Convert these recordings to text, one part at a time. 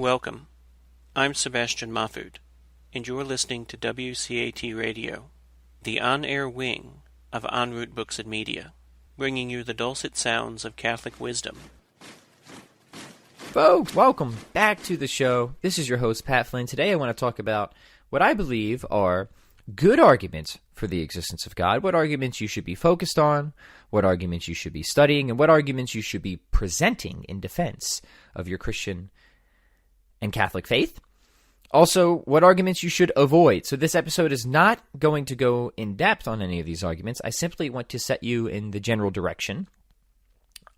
Welcome. I'm Sebastian Mahfood, and you're listening to WCAT Radio, the on-air wing of En Route Books and Media, bringing you the dulcet sounds of Catholic wisdom. Folks, welcome back to the show. This is your host, Pat Flynn. Today I want to talk about what I believe are good arguments for the existence of God, what arguments you should be focused on, what arguments you should be studying, and what arguments you should be presenting in defense of your Christian and Catholic faith. Also, what arguments you should avoid. So this episode is not going to go in depth on any of these arguments. I simply want to set you in the general direction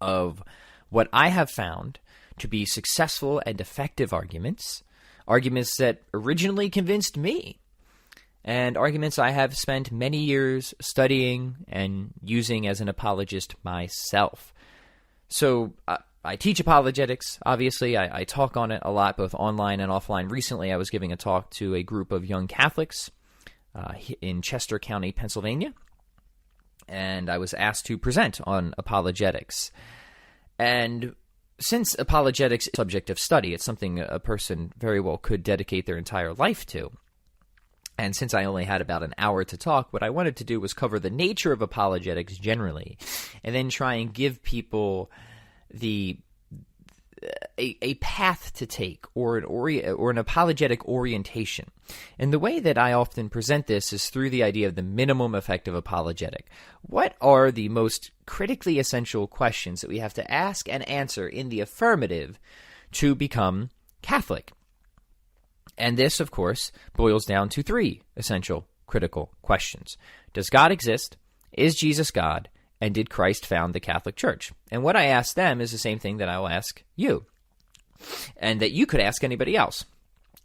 of what I have found to be successful and effective arguments that originally convinced me, and arguments I have spent many years studying and using as an apologist myself. So I teach apologetics, obviously. I talk on it a lot, both online and offline. Recently, I was giving a talk to a group of young Catholics in Chester County, Pennsylvania, and I was asked to present on apologetics. And since apologetics is a subject of study, it's something a person very well could dedicate their entire life to. And since I only had about an hour to talk, what I wanted to do was cover the nature of apologetics generally, and then try and give people a path to take or an apologetic orientation. And the way that I often present this is through the idea of the minimum effective apologetic. What are the most critically essential questions that we have to ask and answer in the affirmative to become Catholic? And this, of course, boils down to three essential critical questions. Does God exist? Is Jesus God? And did Christ found the Catholic Church? And what I ask them is the same thing that I will ask you, and that you could ask anybody else.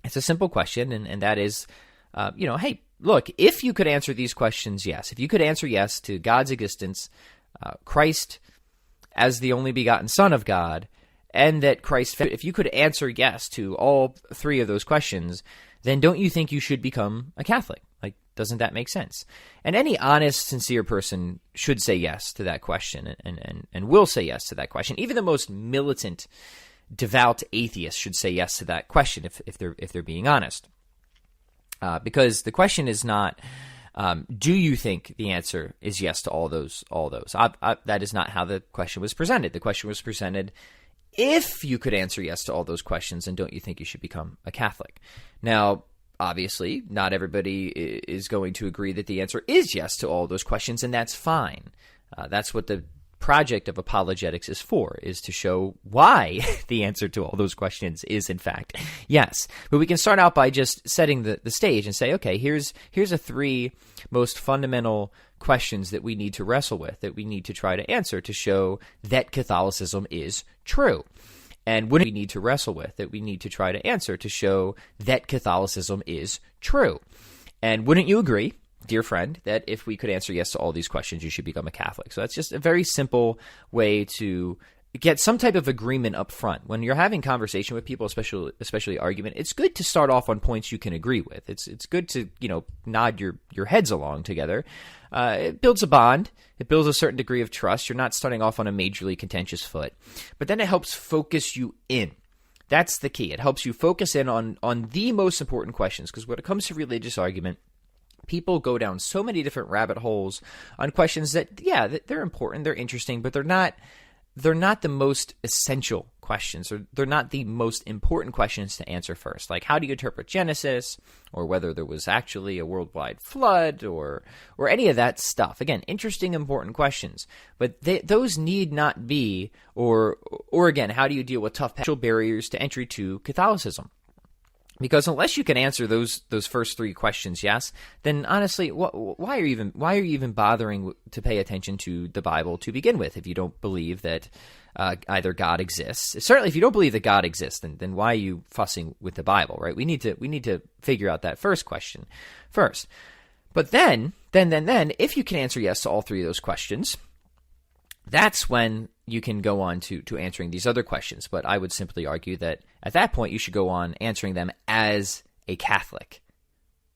It's a simple question, and that is, hey, look, if you could answer these questions, yes. If you could answer yes to God's existence, Christ as the only begotten Son of God, and that Christ, if you could answer yes to all three of those questions, then don't you think you should become a Catholic? Like, doesn't that make sense? And any honest, sincere person should say yes to that question and will say yes to that question. Even the most militant, devout atheist should say yes to that question if they're being honest. Because the question is not, do you think the answer is yes to all those? That is not how the question was presented. The question was presented, if you could answer yes to all those questions, then don't you think you should become a Catholic? Now, obviously, not everybody is going to agree that the answer is yes to all those questions, and that's fine. That's what the project of apologetics is for, is to show why the answer to all those questions is, in fact, yes. But we can start out by just setting the stage and say, okay, here's the three most fundamental questions that we need to wrestle with, that we need to try to answer to show that Catholicism is true. And what do we need to wrestle with, that we need to try to answer to show that Catholicism is true? And wouldn't you agree, dear friend, that if we could answer yes to all these questions, you should become a Catholic? So that's just a very simple way to get some type of agreement up front. When you're having conversation with people, especially argument, it's good to start off on points you can agree with. It's good to, nod your heads along together. It builds a bond. It builds a certain degree of trust. You're not starting off on a majorly contentious foot. But then it helps focus you in. That's the key. It helps you focus in on the most important questions, because when it comes to religious argument, people go down so many different rabbit holes on questions that, yeah, they're important, they're interesting, but they're not the most essential questions, or they're not the most important questions to answer first. Like, how do you interpret Genesis, or whether there was actually a worldwide flood, or any of that stuff. Again, interesting, important questions, but those need not be, or again, how do you deal with tough barriers to entry to Catholicism? Because unless you can answer those first three questions yes, then honestly, why are you even bothering to pay attention to the Bible to begin with if you don't believe that either God exists? Certainly, if you don't believe that God exists, then why are you fussing with the Bible, right? We need to figure out that first question first. But then, if you can answer yes to all three of those questions, that's when you can go on to answering these other questions. But I would simply argue that at that point, you should go on answering them as a Catholic,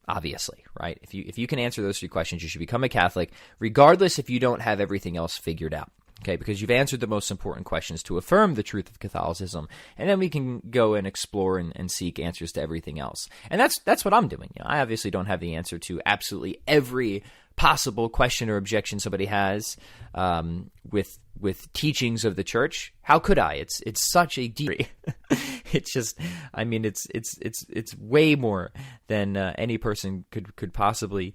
obviously, right? If you can answer those three questions, you should become a Catholic, regardless if you don't have everything else figured out. Okay, because you've answered the most important questions to affirm the truth of Catholicism, and then we can go and explore and seek answers to everything else. And that's what I'm doing. I obviously don't have the answer to absolutely every possible question or objection somebody has with teachings of the Church. How could I? It's such a deep. It's just, I mean, it's way more than any person could possibly.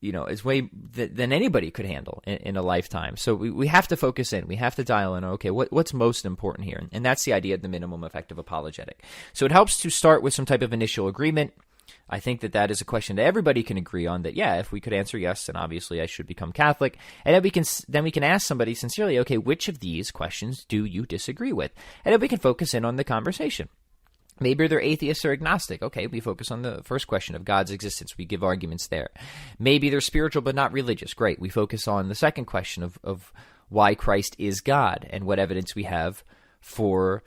It's way than anybody could handle in a lifetime. So we have to focus in. We have to dial in. Okay, what's most important here? And that's the idea of the minimum effective apologetic. So it helps to start with some type of initial agreement. I think that is a question that everybody can agree on. That if we could answer yes, then obviously I should become Catholic. And then we can ask somebody sincerely, okay, which of these questions do you disagree with? And then we can focus in on the conversation. Maybe they're atheist or agnostic. Okay, we focus on the first question of God's existence. We give arguments there. Maybe they're spiritual but not religious. Great. We focus on the second question of why Christ is God and what evidence we have for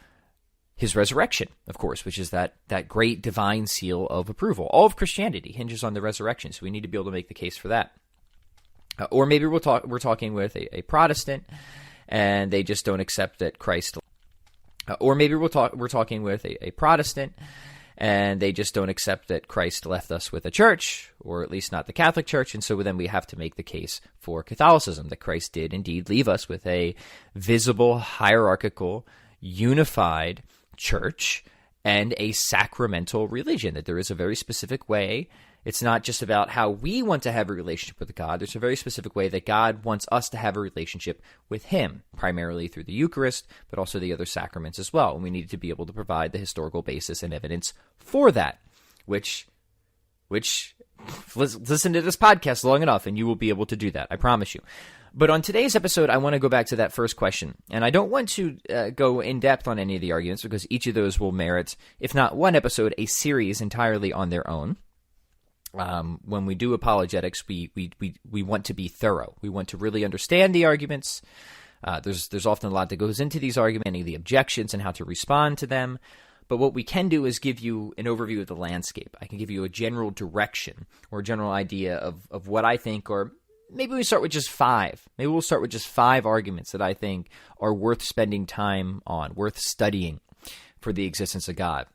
his resurrection, of course, which is that great divine seal of approval. All of Christianity hinges on the resurrection, so we need to be able to make the case for that. Or maybe we're talking with a Protestant, and they just don't accept that Christ. Or maybe we're talking with a Protestant, and they just don't accept that Christ left us with a church, or at least not the Catholic Church, and so then we have to make the case for Catholicism, that Christ did indeed leave us with a visible, hierarchical, unified church and a sacramental religion, that there is a very specific way. It's not just about how we want to have a relationship with God. There's a very specific way that God wants us to have a relationship with him, primarily through the Eucharist, but also the other sacraments as well. And we need to be able to provide the historical basis and evidence for that, which listen to this podcast long enough and you will be able to do that. I promise you. But on today's episode, I want to go back to that first question. And I don't want to go in depth on any of the arguments, because each of those will merit, if not one episode, a series entirely on their own. When we do apologetics, we want to be thorough. We want to really understand the arguments. There's often a lot that goes into these arguments, any of the objections and how to respond to them. But what we can do is give you an overview of the landscape. I can give you a general direction or a general idea of what I think, or maybe we start with just 5. Maybe we'll start with just 5 arguments that I think are worth spending time on, worth studying for the existence of God.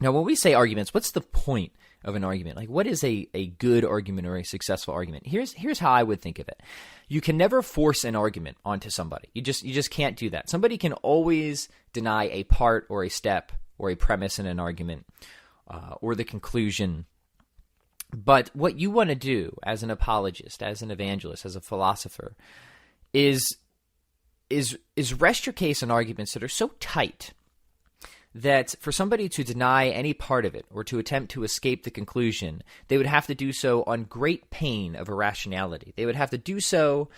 Now, when we say arguments, what's the point of an argument? Like, what is a good argument or a successful argument? Here's how I would think of it. You can never force an argument onto somebody. You just can't do that. Somebody can always deny a part or a step or a premise in an argument or the conclusion. But what you want to do as an apologist, as an evangelist, as a philosopher, is rest your case on arguments that are so tight that for somebody to deny any part of it or to attempt to escape the conclusion, they would have to do so on great pain of irrationality. They would have to do so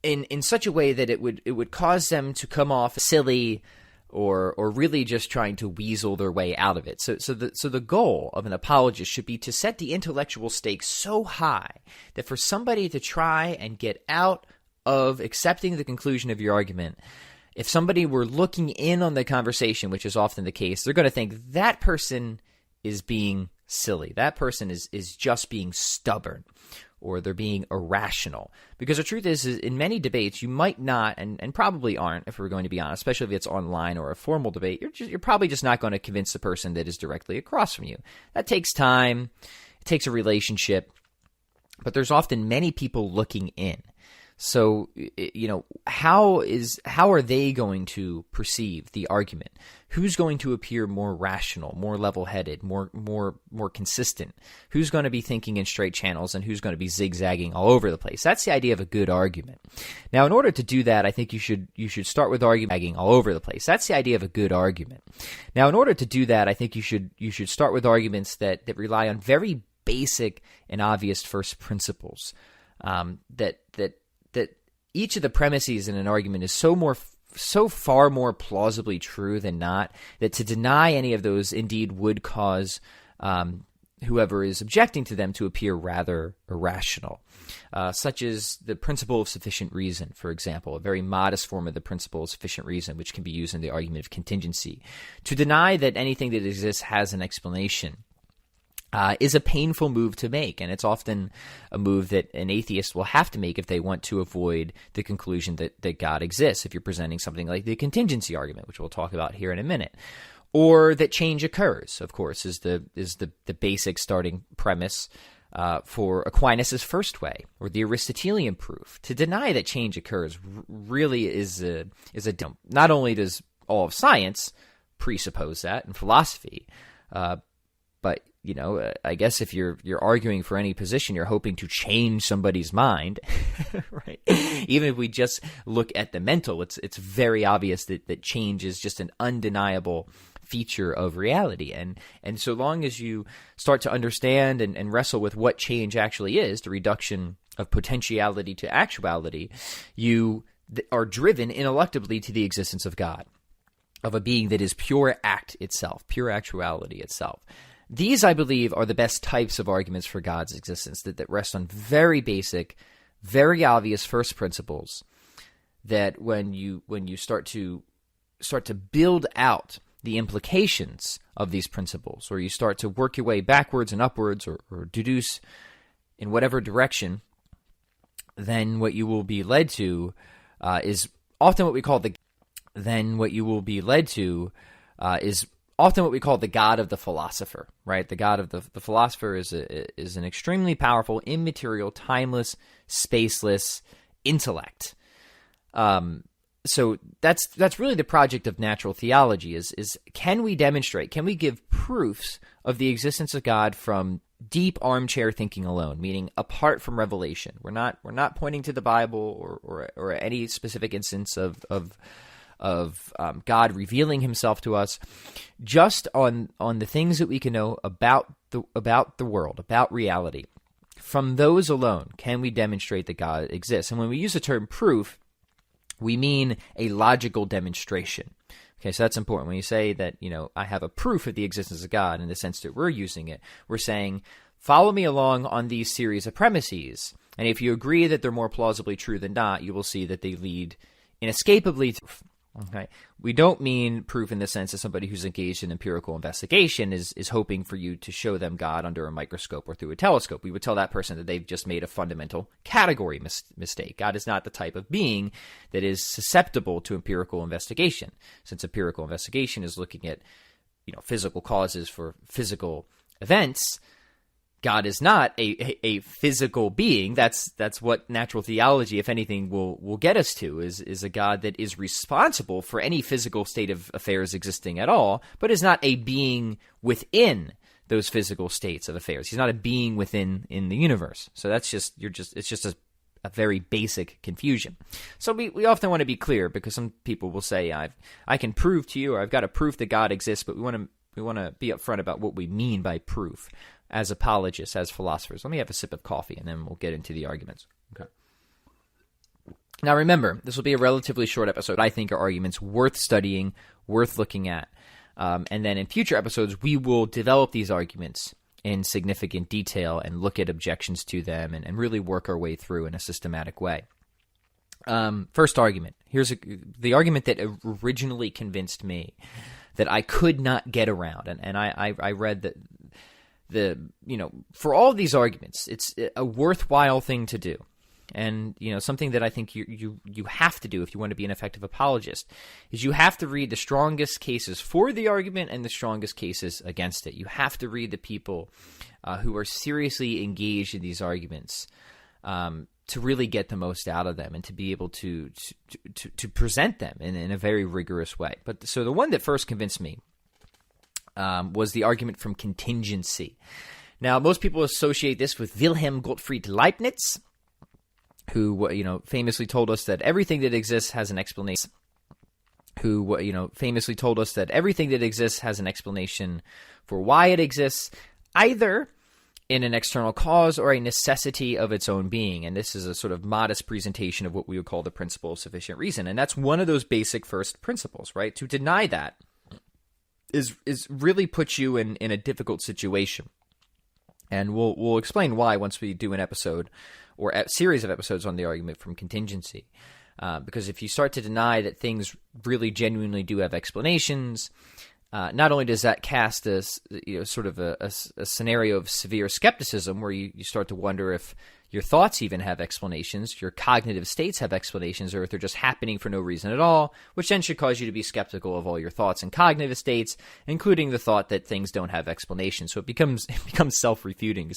in such a way that it would cause them to come off silly or really just trying to weasel their way out of it. So the goal of an apologist should be to set the intellectual stakes so high that for somebody to try and get out of accepting the conclusion of your argument, if somebody were looking in on the conversation, which is often the case, they're going to think that person is being silly. That person is just being stubborn, or they're being irrational. Because the truth is in many debates, you might not, and probably aren't, if we're going to be honest, especially if it's online or a formal debate, you're probably just not going to convince the person that is directly across from you. That takes time. It takes a relationship. But there's often many people looking in. So, how are they going to perceive the argument? Who's going to appear more rational, more level-headed, more consistent? Who's going to be thinking in straight channels, and who's going to be zigzagging all over the place? That's the idea of a good argument. Now, in order to do that, I think you should start with arguing all over the place. That's the idea of a good argument. Now, in order to do that, I think you should start with arguments that rely on very basic and obvious first principles. That each of the premises in an argument is so far more plausibly true than not, that to deny any of those indeed would cause whoever is objecting to them to appear rather irrational, such as the principle of sufficient reason, for example, a very modest form of the principle of sufficient reason, which can be used in the argument of contingency. To deny that anything that exists has an explanation is a painful move to make, and it's often a move that an atheist will have to make if they want to avoid the conclusion that God exists, if you're presenting something like the contingency argument, which we'll talk about here in a minute, or that change occurs, of course, is the basic starting premise for Aquinas' first way, or the Aristotelian proof. To deny that change occurs really is a not only does all of science presuppose that, and philosophy, but I guess if you're arguing for any position, you're hoping to change somebody's mind, right? Even if we just look at the mental, it's very obvious that change is just an undeniable feature of reality. And so long as you start to understand and wrestle with what change actually is, the reduction of potentiality to actuality, you are driven ineluctably to the existence of God, of a being that is pure act itself, pure actuality itself. These, I believe, are the best types of arguments for God's existence that rest on very basic, very obvious first principles. That when you start to build out the implications of these principles, or you start to work your way backwards and upwards, or deduce in whatever direction, then what you will be led to is often what we call the God of the philosopher, right? The God of the philosopher is an extremely powerful, immaterial, timeless, spaceless intellect. So that's really the project of natural theology is can we demonstrate, can we give proofs of the existence of God from deep armchair thinking alone, meaning apart from revelation? We're not pointing to the Bible or any specific instance of God revealing himself to us, just on the things that we can know about the world, about reality. From those alone, can we demonstrate that God exists? And when we use the term proof, we mean a logical demonstration. Okay, so that's important. When you say that, I have a proof of the existence of God in the sense that we're using it, we're saying, follow me along on these series of premises. And if you agree that they're more plausibly true than not, you will see that they lead inescapably to proof. Okay, we don't mean proof in the sense that somebody who's engaged in empirical investigation is hoping for you to show them God under a microscope or through a telescope. We would tell that person that they've just made a fundamental category mistake. God is not the type of being that is susceptible to empirical investigation, since empirical investigation is looking at physical causes for physical events. God is not a physical being. That's what natural theology, if anything, will get us to, is a God that is responsible for any physical state of affairs existing at all, but is not a being within those physical states of affairs. He's not a being within in the universe. So it's just a very basic confusion. So we often want to be clear, because some people will say, I can prove to you, or I've got a proof that God exists, but we want to be upfront about what we mean by proof as apologists, as philosophers. Let me have a sip of coffee, and then we'll get into the arguments. Okay. Now remember, this will be a relatively short episode. I think are arguments worth studying, worth looking at. And then in future episodes, we will develop these arguments in significant detail and look at objections to them and really work our way through in a systematic way. First argument. Here's the argument that originally convinced me that I could not get around. And I read that for all of these arguments, it's a worthwhile thing to do. And, something that I think you have to do if you want to be an effective apologist is you have to read the strongest cases for the argument and the strongest cases against it. You have to read the people who are seriously engaged in these arguments to really get the most out of them and to be able to present them in a very rigorous way. But so the one that first convinced me was the argument from Contingency. Now, most people associate this with Wilhelm Gottfried Leibniz, who, famously told us that everything that exists has an explanation. Famously told us that everything that exists has an explanation for why it exists, either in an external cause or a necessity of its own being. And this is a sort of modest presentation of what we would call the principle of sufficient reason. And that's one of those basic first principles, right? To deny that is really puts you in a difficult situation. And we'll explain why once we do an episode or a series of episodes on the argument from Contingency. Because if you start to deny that things really genuinely do have explanations, not only does that cast sort of a scenario of severe skepticism where you start to wonder if your thoughts even have explanations, your cognitive states have explanations, or if they're just happening for no reason at all, which then should cause you to be skeptical of all your thoughts and cognitive states, including the thought that things don't have explanations. So it becomes self-refuting.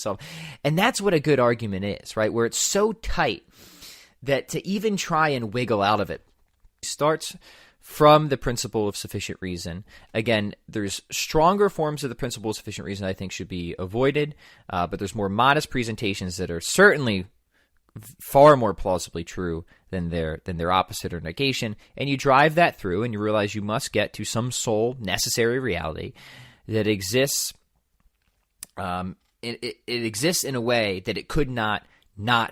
And that's what a good argument is, right? Where it's so tight that to even try and wiggle out of it starts from the principle of sufficient reason. Again, there's stronger forms of the principle of sufficient reason I think should be avoided, but there's more modest presentations that are certainly far more plausibly true than their opposite or negation. And you drive that through, and you realize you must get to some sole necessary reality that exists. It exists in a way that it could not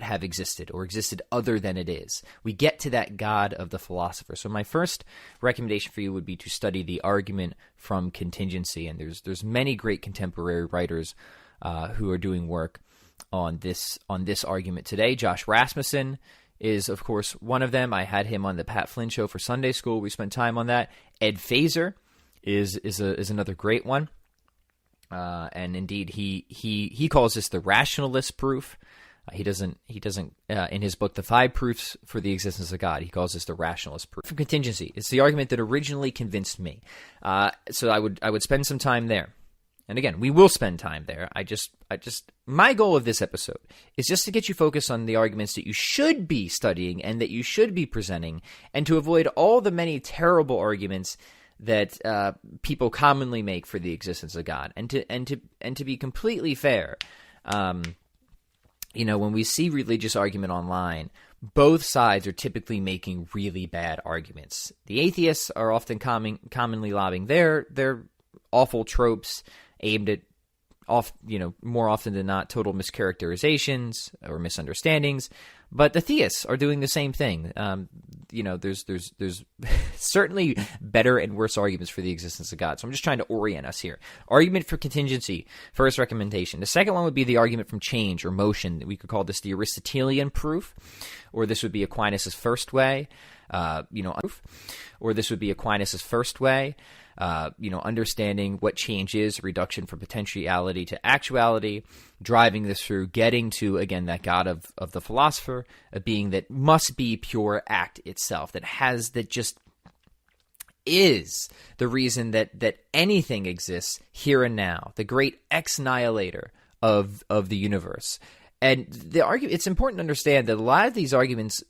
have existed or existed other than it is. We get to that God of the philosopher. So my first recommendation for you would be to study the argument from Contingency. And there's many great contemporary writers who are doing work on this argument today. Josh Rasmussen is, of course, one of them. I had him on the Pat Flynn show for Sunday school. We spent time on that. Ed Feser is another great one. And indeed, he calls this the rationalist proof. He doesn't in his book, The 5 Proofs for the Existence of God, he calls this the rationalist proof. From Contingency, it's the argument that originally convinced me. So I would spend some time there. And again, we will spend time there. My goal of this episode is just to get you focused on the arguments that you should be studying and that you should be presenting, and to avoid all the many terrible arguments that people commonly make for the existence of God. And to be completely fair, when we see religious argument online, both sides are typically making really bad arguments. The atheists are often commonly lobbing their awful tropes aimed at more often than not total mischaracterizations or misunderstandings. But the theists are doing the same thing. There's certainly better and worse arguments for the existence of God. So I'm just trying to orient us here. Argument for Contingency, first recommendation. The second one would be the argument from change or motion. We could call this the Aristotelian proof, or this would be Aquinas' first way. Understanding what change is, reduction from potentiality to actuality, driving this through, getting to, again, that God of the philosopher, a being that must be pure act itself, that just is the reason that anything exists here and now, the great ex-nihilator of the universe. And it's important to understand that a lot of these arguments,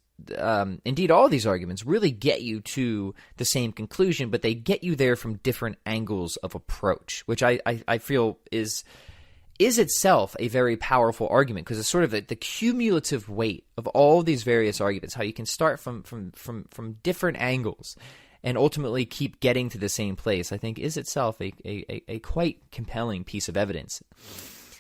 indeed all these arguments, really get you to the same conclusion, but they get you there from different angles of approach, which I feel is itself a very powerful argument, because it's sort of the cumulative weight of all these various arguments, how you can start from different angles and ultimately keep getting to the same place, I think is itself a quite compelling piece of evidence.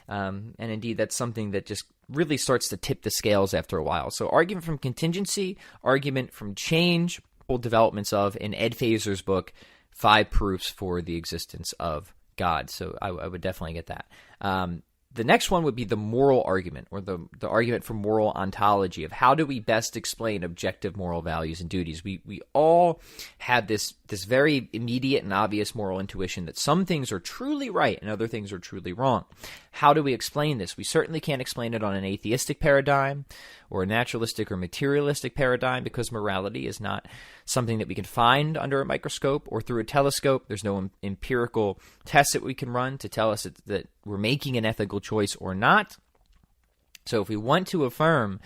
And indeed, that's something that just really starts to tip the scales after a while. So argument from Contingency, argument from change, developments of, in Ed Feser's book, 5 Proofs for the Existence of God. So I would definitely get that. The next one would be the moral argument, or the argument for moral ontology, of how do we best explain objective moral values and duties. We all have this very immediate and obvious moral intuition that some things are truly right and other things are truly wrong. How do we explain this? We certainly can't explain it on an atheistic paradigm or a naturalistic or materialistic paradigm, because morality is not something that we can find under a microscope or through a telescope. There's no empirical tests that we can run to tell us that we're making an ethical choice or not. So if we want to affirm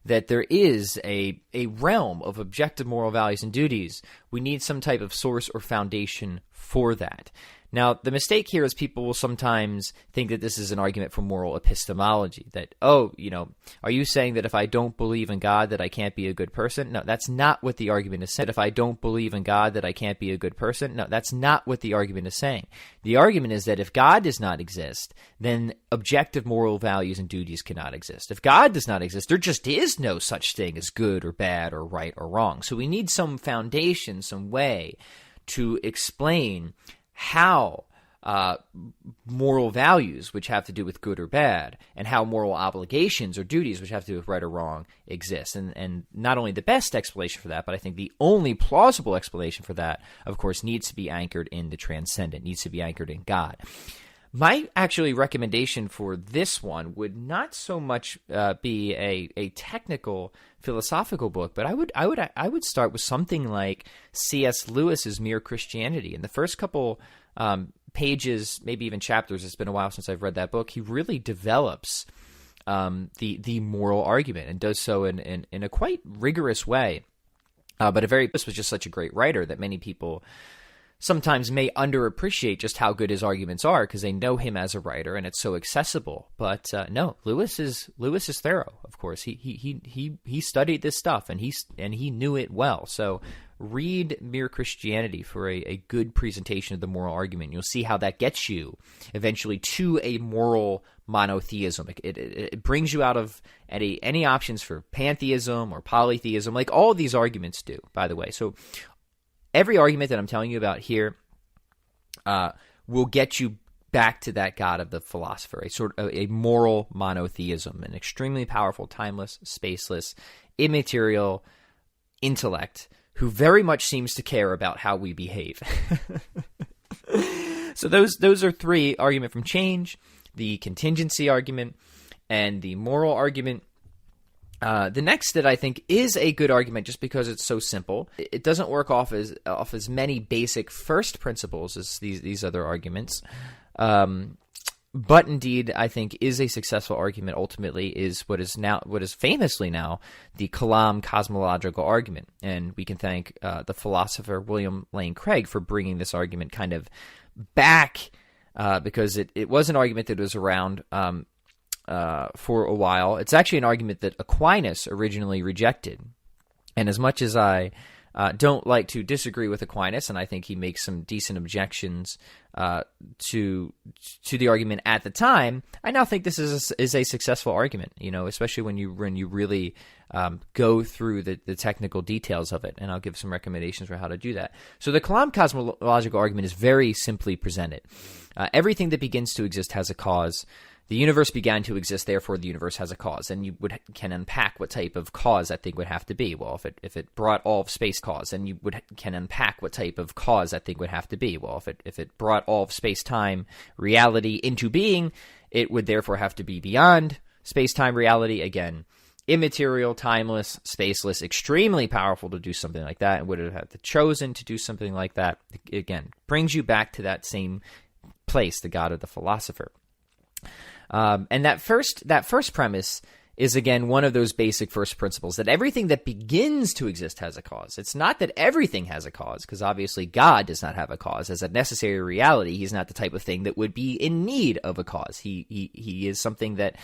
that there is a realm of objective moral values and duties, we need some type of source or foundation for that. Now, the mistake here is people will sometimes think that this is an argument for moral epistemology, that, are you saying that if I don't believe in God that I can't be a good person? No, that's not what the argument is saying. If I don't believe in God that I can't be a good person? No, that's not what the argument is saying. The argument is that if God does not exist, then objective moral values and duties cannot exist. If God does not exist, there just is no such thing as good or bad or right or wrong. So we need some foundation, some way to explain how moral values, which have to do with good or bad, and how moral obligations or duties, which have to do with right or wrong, exist. And not only the best explanation for that, but I think the only plausible explanation for that, of course, needs to be anchored in the transcendent, needs to be anchored in God. My actually recommendation for this one would not so much be a technical philosophical book, but I would start with something like C.S. Lewis's Mere Christianity. In the first couple pages, maybe even chapters, it's been a while since I've read that book, he really develops the moral argument and does so in a quite rigorous way. This was just such a great writer that many people sometimes may underappreciate just how good his arguments are because they know him as a writer and it's so accessible. But no, Lewis is thorough. Of course, he studied this stuff and he knew it well. So read Mere Christianity for a good presentation of the moral argument. You'll see how that gets you eventually to a moral monotheism. It brings you out of any options for pantheism or polytheism, like all of these arguments do, by the way. So every argument that I'm telling you about here will get you back to that God of the philosopher, a sort of a moral monotheism, an extremely powerful, timeless, spaceless, immaterial intellect who very much seems to care about how we behave. So those are three: argument from change, the contingency argument, and the moral argument. The next that I think is a good argument just because it's so simple. It doesn't work off as many basic first principles as these other arguments. But indeed, I think is a successful argument ultimately is what is famously now the Kalam cosmological argument. And we can thank the philosopher William Lane Craig for bringing this argument kind of back because it was an argument that was around for a while. It's actually an argument that Aquinas originally rejected. And as much as I don't like to disagree with Aquinas, and I think he makes some decent objections to the argument at the time, I now think this is a successful argument, especially when you really go through the technical details of it, and I'll give some recommendations for how to do that. So the Kalam cosmological argument is very simply presented. Everything that begins to exist has a cause. The universe began to exist, therefore the universe has a cause. And you can unpack what type of cause that thing would have to be. Well, if it brought all of space cause, then you can unpack what type of cause that thing would have to be. Well, if it brought all of space-time reality into being, it would therefore have to be beyond space-time reality. Again, immaterial, timeless, spaceless, extremely powerful to do something like that, and would have had chosen to do something like that. Again, brings you back to that same place, the God of the philosopher. And that first premise is, again, one of those basic first principles, that everything that begins to exist has a cause. It's not that everything has a cause, because obviously God does not have a cause. As a necessary reality, he's not the type of thing that would be in need of a cause. He is something that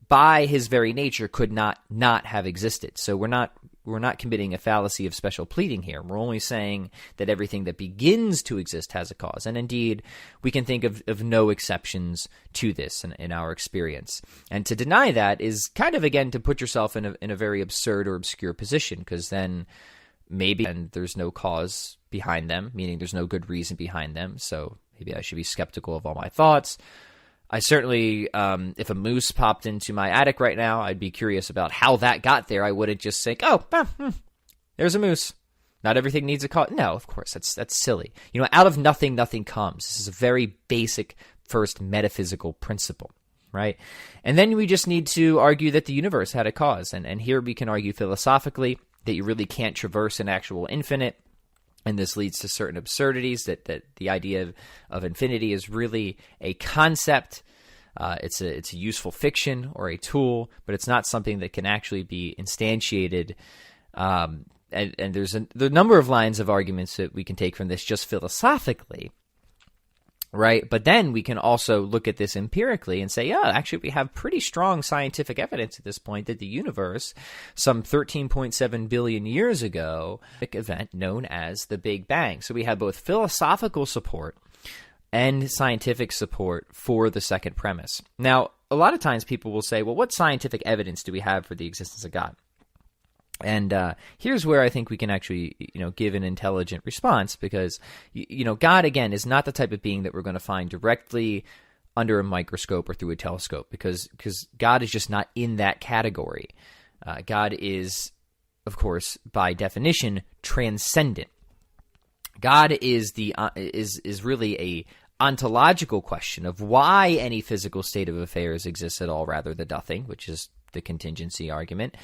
by his very nature could not have existed. So we're not committing a fallacy of special pleading here. We're only saying that everything that begins to exist has a cause. And indeed, we can think of no exceptions to this in our experience. And to deny that is kind of, again, to put yourself in a very absurd or obscure position, because then maybe there's no cause behind them, meaning there's no good reason behind them. So maybe I should be skeptical of all my thoughts. I certainly, if a moose popped into my attic right now, I'd be curious about how that got there. I wouldn't just think, there's a moose. Not everything needs a cause. No, of course, that's silly. Out of nothing, nothing comes. This is a very basic first metaphysical principle, right? And then we just need to argue that the universe had a cause. And here we can argue philosophically that you really can't traverse an actual infinite. And this leads to certain absurdities, that the idea of infinity is really a concept. It's a useful fiction or a tool, but it's not something that can actually be instantiated. And there's the number of lines of arguments that we can take from this just philosophically, right? But then we can also look at this empirically and say, yeah, actually we have pretty strong scientific evidence at this point that the universe, some 13.7 billion years ago, event known as the Big Bang. So we have both philosophical support and scientific support for the second premise. Now, a lot of times people will say, well, what scientific evidence do we have for the existence of God? And here's where I think we can actually, give an intelligent response, because, God, again, is not the type of being that we're going to find directly under a microscope or through a telescope, because God is just not in that category. God is, of course, by definition, transcendent. God is is really a ontological question of why any physical state of affairs exists at all, rather than nothing, which is the contingency argument.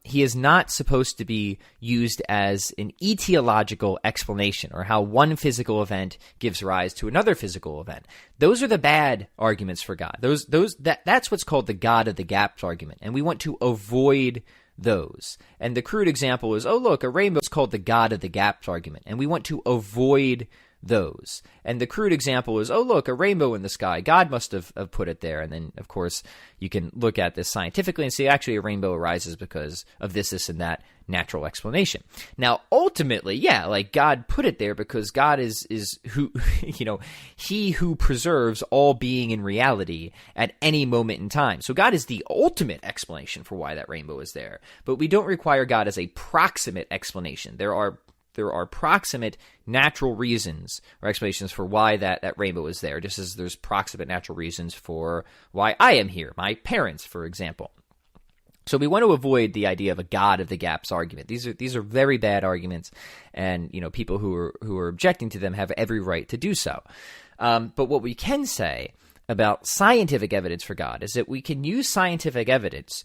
He is not supposed to be used as an etiological explanation, or how one physical event gives rise to another physical event. Those are the bad arguments for God. That's what's called the God of the gaps argument, and we want to avoid those. And the crude example is, oh look, a rainbow is called the God of the gaps argument, and we want to avoid those. And the crude example is, oh look, a rainbow in the sky, God must have put it there. And then, of course, you can look at this scientifically and say, actually, a rainbow arises because of this, and that natural explanation. Now, ultimately, yeah, like God put it there because God is who, he who preserves all being in reality at any moment in time. So God is the ultimate explanation for why that rainbow is there. But we don't require God as a proximate explanation. There are proximate natural reasons or explanations for why that rainbow is there, just as there's proximate natural reasons for why I am here, my parents, for example. So we want to avoid the idea of a God of the gaps argument. These are very bad arguments, and people who are objecting to them have every right to do so. But what we can say about scientific evidence for God is that we can use scientific evidence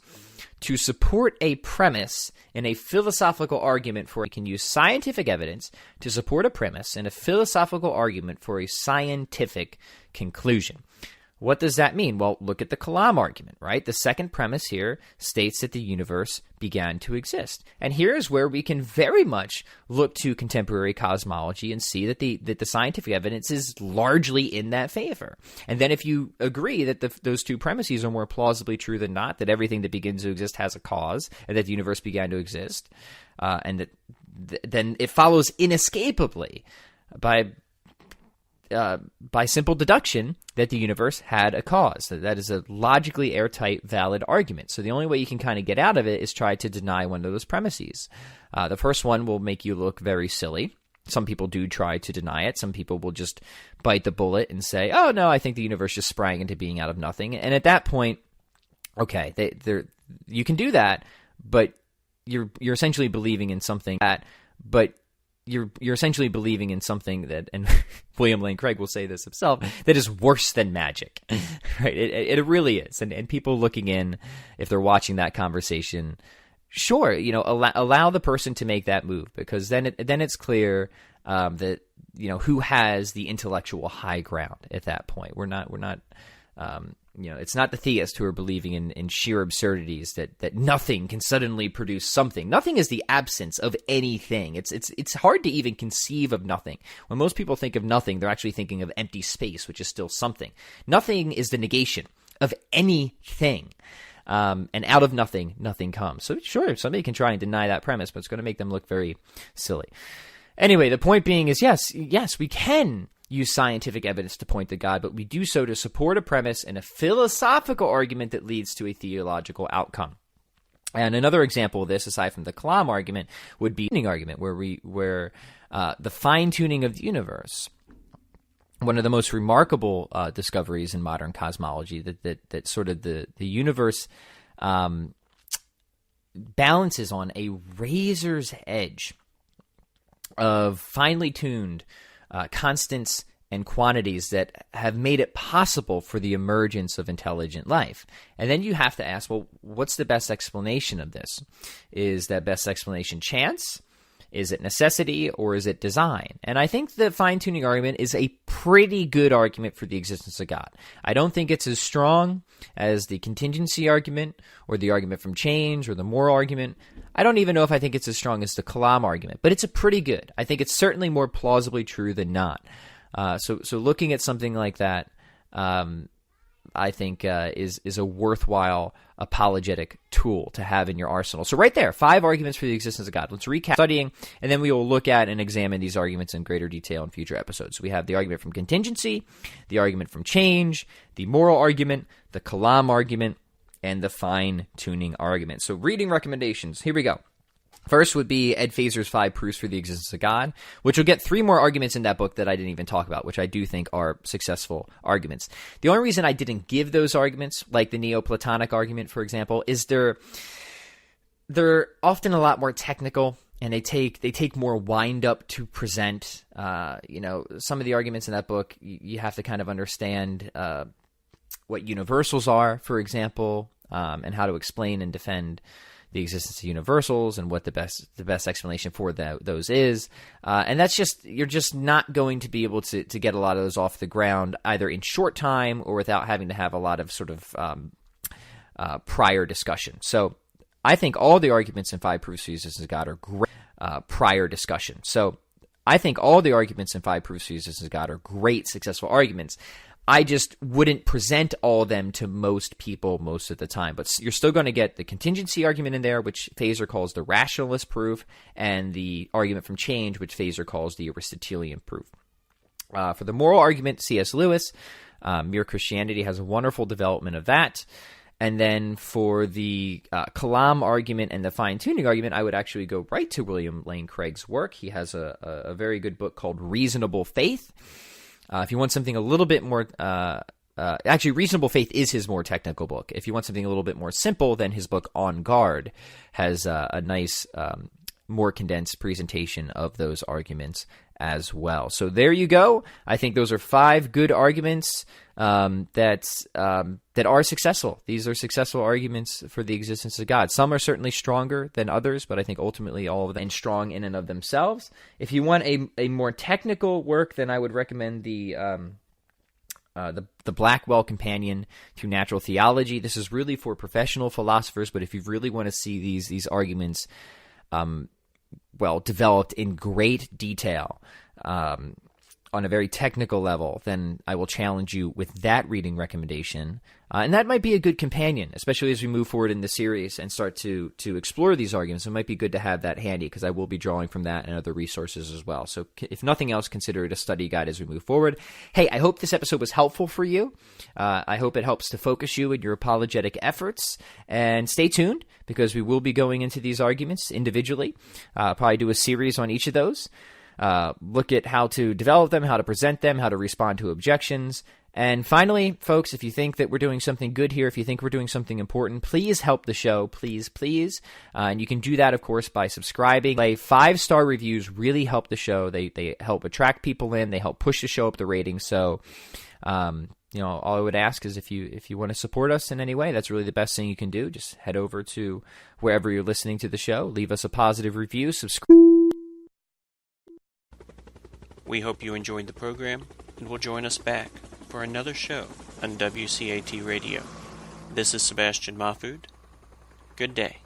to support a premise in a philosophical argument we can use scientific evidence to support a premise in a philosophical argument for a scientific conclusion. What does that mean? Well, look at the Kalam argument, right? The second premise here states that the universe began to exist. And here is where we can very much look to contemporary cosmology and see that the scientific evidence is largely in that favor. And then if you agree that those two premises are more plausibly true than not, that everything that begins to exist has a cause, and that the universe began to exist, and that then it follows inescapably by simple deduction that the universe had a cause. That is a logically airtight, valid argument. So the only way you can kind of get out of it is try to deny one of those premises. The first one will make you look very silly. Some people do try to deny it. Some people will just bite the bullet and say, oh no, I think the universe just sprang into being out of nothing. And at that point, okay, you can do that, but you're essentially believing in something that, You're essentially believing in something that, and William Lane Craig will say this himself, that is worse than magic, right? It really is. And people looking in, if they're watching that conversation, sure, allow the person to make that move, because then it's clear that who has the intellectual high ground at that point. We're not. It's not the theists who are believing in sheer absurdities that nothing can suddenly produce something. Nothing is the absence of anything. It's hard to even conceive of nothing. When most people think of nothing, they're actually thinking of empty space, which is still something. Nothing is the negation of anything. And out of nothing, nothing comes. So sure, somebody can try and deny that premise, but it's going to make them look very silly. Anyway, the point being is, yes, we can use scientific evidence to point to God, but we do so to support a premise and a philosophical argument that leads to a theological outcome. And another example of this, aside from the Kalam argument, would be the argument where the fine-tuning of the universe, one of the most remarkable discoveries in modern cosmology, that sort of the universe balances on a razor's edge of finely tuned constants and quantities that have made it possible for the emergence of intelligent life. And then you have to ask, well, what's the best explanation of this? Is that best explanation chance? Is it necessity, or is it design? And I think the fine-tuning argument is a pretty good argument for the existence of God. I don't think it's as strong as the contingency argument or the argument from change or the moral argument. I don't even know if I think it's as strong as the Kalam argument, but it's a pretty good. I think it's certainly more plausibly true than not. So looking at something like that, I think is a worthwhile apologetic tool to have in your arsenal. So right there, 5 arguments for the existence of God. Let's recap studying, and then we will look at and examine these arguments in greater detail in future episodes. So we have the argument from contingency, the argument from change, the moral argument, the Kalam argument, and the fine-tuning argument. So reading recommendations. Here we go. First would be Ed Feser's 5 Proofs for the Existence of God, which will get 3 more arguments in that book that I didn't even talk about, which I do think are successful arguments. The only reason I didn't give those arguments, like the Neoplatonic argument, for example, is they're often a lot more technical, and they take more wind up to present. Some of the arguments in that book, you have to kind of understand what universals are, for example, and how to explain and defend the existence of universals and what the best explanation for those is. And that's you're just not going to be able to get a lot of those off the ground either in short time or without having to have a lot of sort of prior discussion. So I think all the arguments in 5 Proofs for the Existence of God are great prior discussion. So I think all the arguments in 5 Proofs for the Existence of God are great, successful arguments. I just wouldn't present all of them to most people most of the time. But you're still going to get the contingency argument in there, which Feser calls the rationalist proof, and the argument from change, which Feser calls the Aristotelian proof. For the moral argument, C.S. Lewis, Mere Christianity has a wonderful development of that. And then for the Kalam argument and the fine-tuning argument, I would actually go right to William Lane Craig's work. He has a very good book called Reasonable Faith. If you want something a little bit more, actually, Reasonable Faith is his more technical book. If you want something a little bit more simple, then his book On Guard has a nice, more condensed presentation of those arguments as well. So there you go. I think those are 5 good arguments that are successful. These are successful arguments for the existence of God. Some are certainly stronger than others, but I think ultimately all of them are strong in and of themselves. If you want a more technical work, then I would recommend the Blackwell Companion to Natural Theology. This is really for professional philosophers, but if you really want to see these arguments developed in great detail on a very technical level, then I will challenge you with that reading recommendation. And that might be a good companion, especially as we move forward in the series and start to explore these arguments. It might be good to have that handy because I will be drawing from that and other resources as well. So if nothing else, consider it a study guide as we move forward. Hey, I hope this episode was helpful for you. I hope it helps to focus you in your apologetic efforts. And stay tuned because we will be going into these arguments individually. Probably do a series on each of those. Look at how to develop them, how to present them, how to respond to objections. And finally, folks, if you think that we're doing something good here, if you think we're doing something important, please help the show, please. And you can do that, of course, by subscribing. 5-star reviews really help the show. They help attract people in. They help push the show up the ratings. So, all I would ask is if you want to support us in any way, that's really the best thing you can do. Just head over to wherever you're listening to the show. Leave us a positive review. Subscribe. We hope you enjoyed the program and will join us back for another show on WCAT Radio. This is Sebastian Mahfood. Good day.